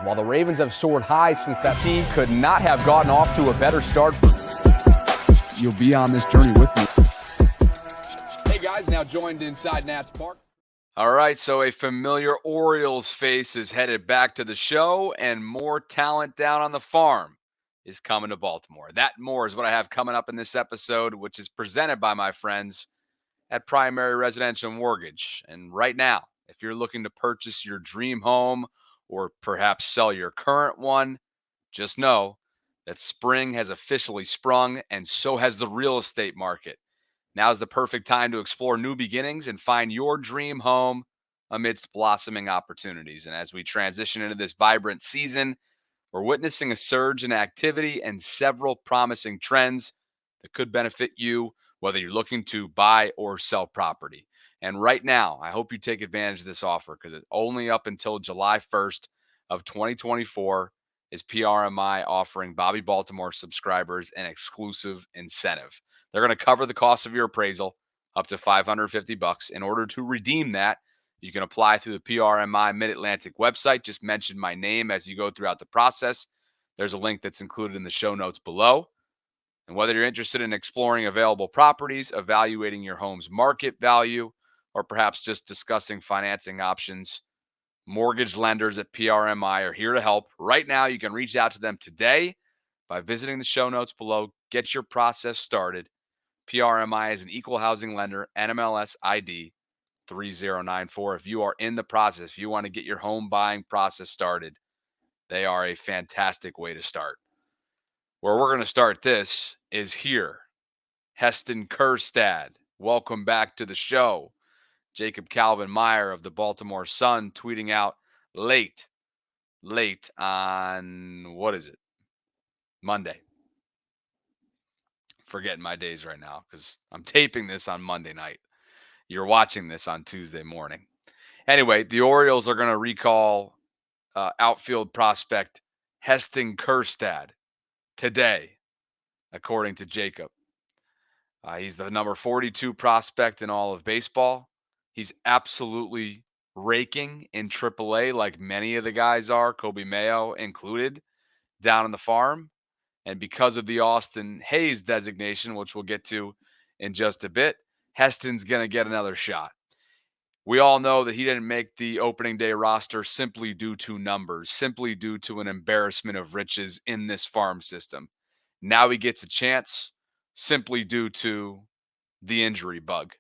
while the Ravens have soared high since that team could not have gotten off to a better start. You'll be on this journey with me. Hey guys, now joined inside Nats Park. All right, so a familiar Orioles face is headed back to the show, and more talent down on the farm is coming to Baltimore. That and more is what I have coming up in this episode, which is presented by my friends at Primary Residential Mortgage. And right now, if you're looking to purchase your dream home or perhaps sell your current one, just know that spring has officially sprung, and so has the real estate market. Now's the perfect time to explore new beginnings and find your dream home amidst blossoming opportunities. And as we transition into this vibrant season, we're witnessing a surge in activity and several promising trends that could benefit you, whether you're looking to buy or sell property. And right now, I hope you take advantage of this offer because it's only up until July 1st of 2024 is PRMI offering Bobby Baltimore subscribers an exclusive incentive. They're going to cover the cost of your appraisal up to $550. In order to redeem that, you can apply through the PRMI Mid-Atlantic website. Just mention my name as you go throughout the process. There's a link that's included in the show notes below. And whether you're interested in exploring available properties, evaluating your home's market value, or perhaps just discussing financing options, mortgage lenders at PRMI are here to help. Right now, you can reach out to them today by visiting the show notes below. Get your process started. PRMI is an equal housing lender, NMLS ID 3094. If you are in the process, if you want to get your home buying process started, they are a fantastic way to start. Where we're going to start this is here. Heston Kjerstad, welcome back to the show. Jacob Calvin Meyer of the Baltimore Sun tweeting out late on, what is it? Monday. Forgetting my days right now because I'm taping this on Monday night. You're watching this on Tuesday morning. Anyway, the Orioles are going to recall outfield prospect Heston Kjerstad today, according to Jacob. He's the number 42 prospect in all of baseball. He's absolutely raking in AAA like many of the guys are, Kobe Mayo included, down on the farm. And because of the Austin Hayes designation, which we'll get to in just a bit, Heston's going to get another shot. We all know that he didn't make the opening day roster simply due to numbers, simply due to an embarrassment of riches in this farm system. Now he gets a chance simply due to the injury bug.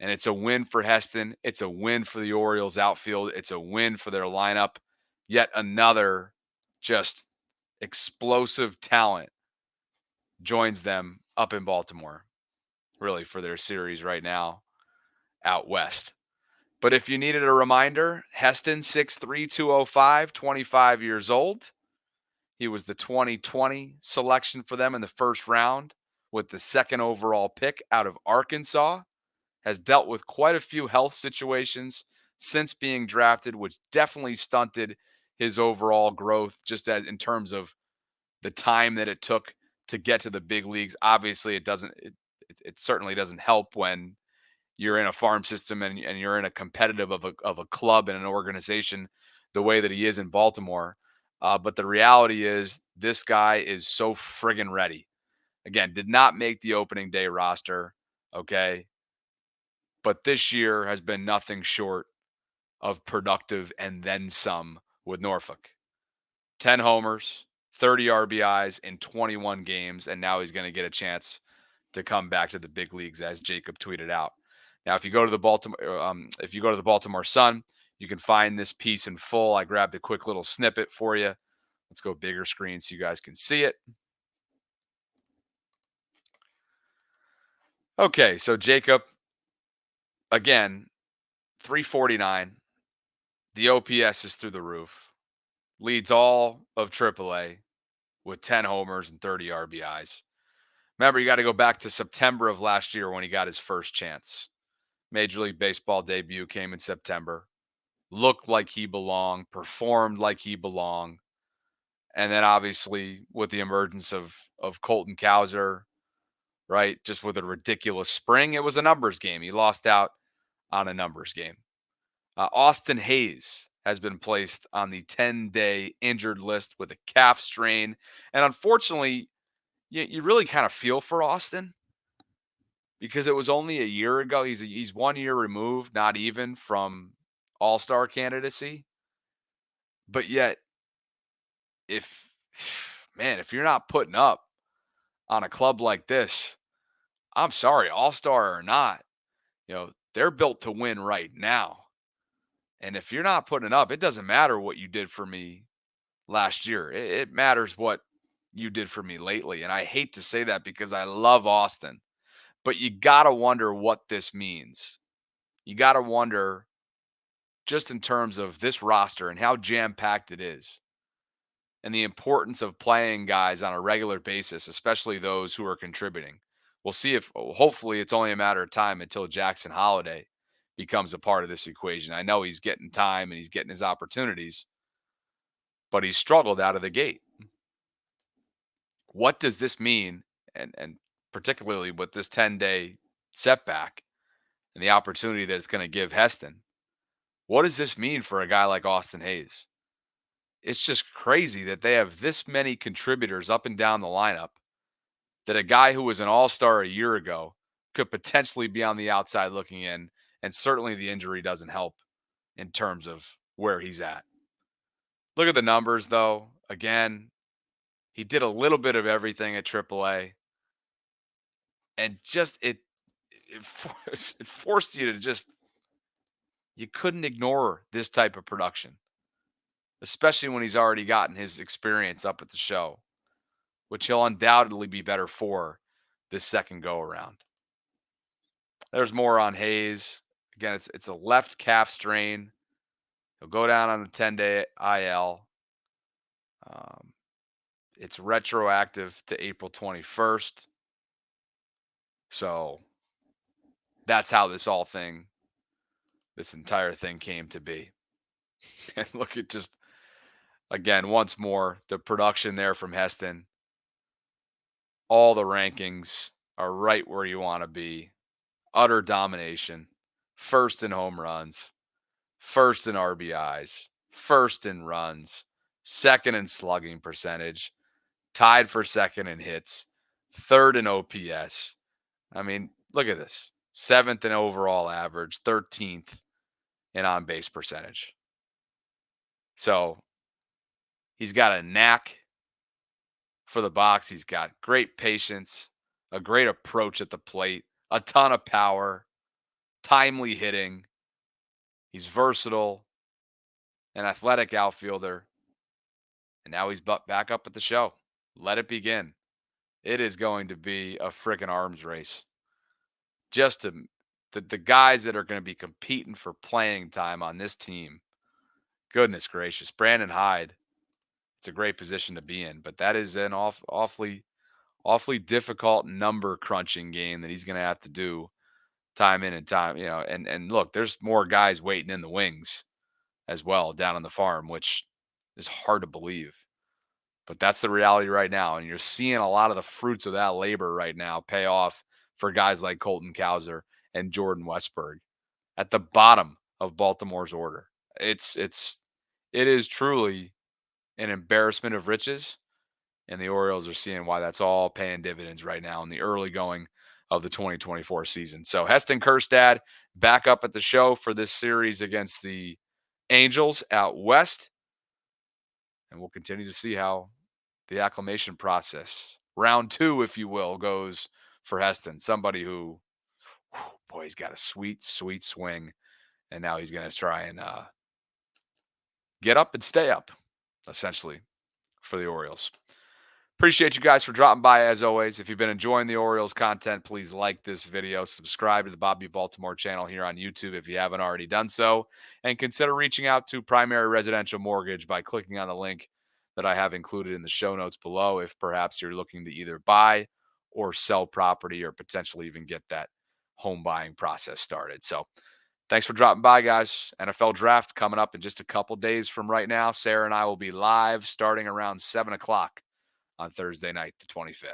And it's a win for Heston. It's a win for the Orioles outfield. It's a win for their lineup. Yet another just explosive talent joins them up in Baltimore, really, for their series right now out west. But if you needed a reminder, Heston, 6'3", 205, 25 years old. He was the 2020 selection for them in the first round with the second overall pick out of Arkansas. Has dealt with quite a few health situations since being drafted, which definitely stunted his overall growth just as in terms of the time that it took to get to the big leagues. Obviously, it certainly doesn't help when you're in a farm system and you're in a competitive of a club and an organization the way that he is in Baltimore. But the reality is this guy is so friggin' ready. Again, did not make the opening day roster, okay? But this year has been nothing short of productive and then some with Norfolk. 10 homers, 30 RBIs in 21 games, and now he's going to get a chance to come back to the big leagues, as Jacob tweeted out. Now, if you go to the Baltimore Sun, you can find this piece in full. I grabbed a quick little snippet for you. Let's go bigger screen so you guys can see it. Okay, so Jacob, again, 349. The OPS is through the roof. Leads all of AAA with 10 homers and 30 RBIs. Remember, you got to go back to September of last year when he got his first chance. Major League Baseball debut came in September. Looked like he belonged, performed like he belonged. And then obviously with the emergence of Colton Cowser, right, just with a ridiculous spring, it was a numbers game. He lost out on a numbers game. Austin Hayes has been placed on the 10-day injured list with a calf strain. And unfortunately, you really kind of feel for Austin because it was only a year ago. He's 1 year removed, not even from All-Star candidacy. But yet, if man, if you're not putting up on a club like this, I'm sorry, All-Star or not, they're built to win right now. And if you're not putting it up, it doesn't matter what you did for me last year. It matters what you did for me lately. And I hate to say that because I love Austin, but you got to wonder what this means. You got to wonder just in terms of this roster and how jam packed it is and the importance of playing guys on a regular basis, especially those who are contributing. We'll see if hopefully it's only a matter of time until Jackson Holiday becomes a part of this equation. I know he's getting time and he's getting his opportunities, but he's struggled out of the gate. What does this mean? And particularly with this 10-day setback and the opportunity that it's going to give Heston, what does this mean for a guy like Austin Hayes? It's just crazy that they have this many contributors up and down the lineup that a guy who was an all-star a year ago could potentially be on the outside looking in, and certainly the injury doesn't help in terms of where he's at. Look at the numbers, though. Again, he did a little bit of everything at AAA, and just it forced you to just you couldn't ignore this type of production, especially when he's already gotten his experience up at the show, which he'll undoubtedly be better for this second go around. There's more on Hayes. Again, it's a left calf strain. He'll go down on the 10-day IL. It's retroactive to April 21st. So that's how this entire thing came to be. And look at just, again, once more, the production there from Heston. All the rankings are right where you want to be. Utter domination. First in home runs. First in RBIs. First in runs. Second in slugging percentage. Tied for second in hits. Third in OPS. I mean, look at this. 7th in overall average. 13th in on-base percentage. So he's got a knack for the box. He's got great patience, a great approach at the plate, a ton of power, timely hitting. He's versatile, an athletic outfielder. And now he's back up at the show. Let it begin. It is going to be a freaking arms race. Just the guys that are going to be competing for playing time on this team. Goodness gracious. Brandon Hyde. It's a great position to be in, but that is an awfully difficult number crunching game that he's going to have to do time in and time, and look, there's more guys waiting in the wings as well down on the farm, which is hard to believe. But that's the reality right now. And you're seeing a lot of the fruits of that labor right now pay off for guys like Colton Cowser and Jordan Westberg at the bottom of Baltimore's order. It is truly an embarrassment of riches. And the Orioles are seeing why that's all paying dividends right now in the early going of the 2024 season. So Heston Kjerstad back up at the show for this series against the Angels out west. And we'll continue to see how the acclimation process, round 2, if you will, goes for Heston. Somebody who, boy, he's got a sweet, sweet swing. And now he's going to try and get up and stay up, essentially, for the Orioles. Appreciate you guys for dropping by as always. If you've been enjoying the Orioles content, please like this video, subscribe to the Bobby Baltimore channel here on YouTube if you haven't already done so, and consider reaching out to Primary Residential Mortgage by clicking on the link that I have included in the show notes below if perhaps you're looking to either buy or sell property or potentially even get that home buying process started. So thanks for dropping by, guys. NFL draft coming up in just a couple days from right now. Sarah and I will be live starting around 7 o'clock on Thursday night, the 25th.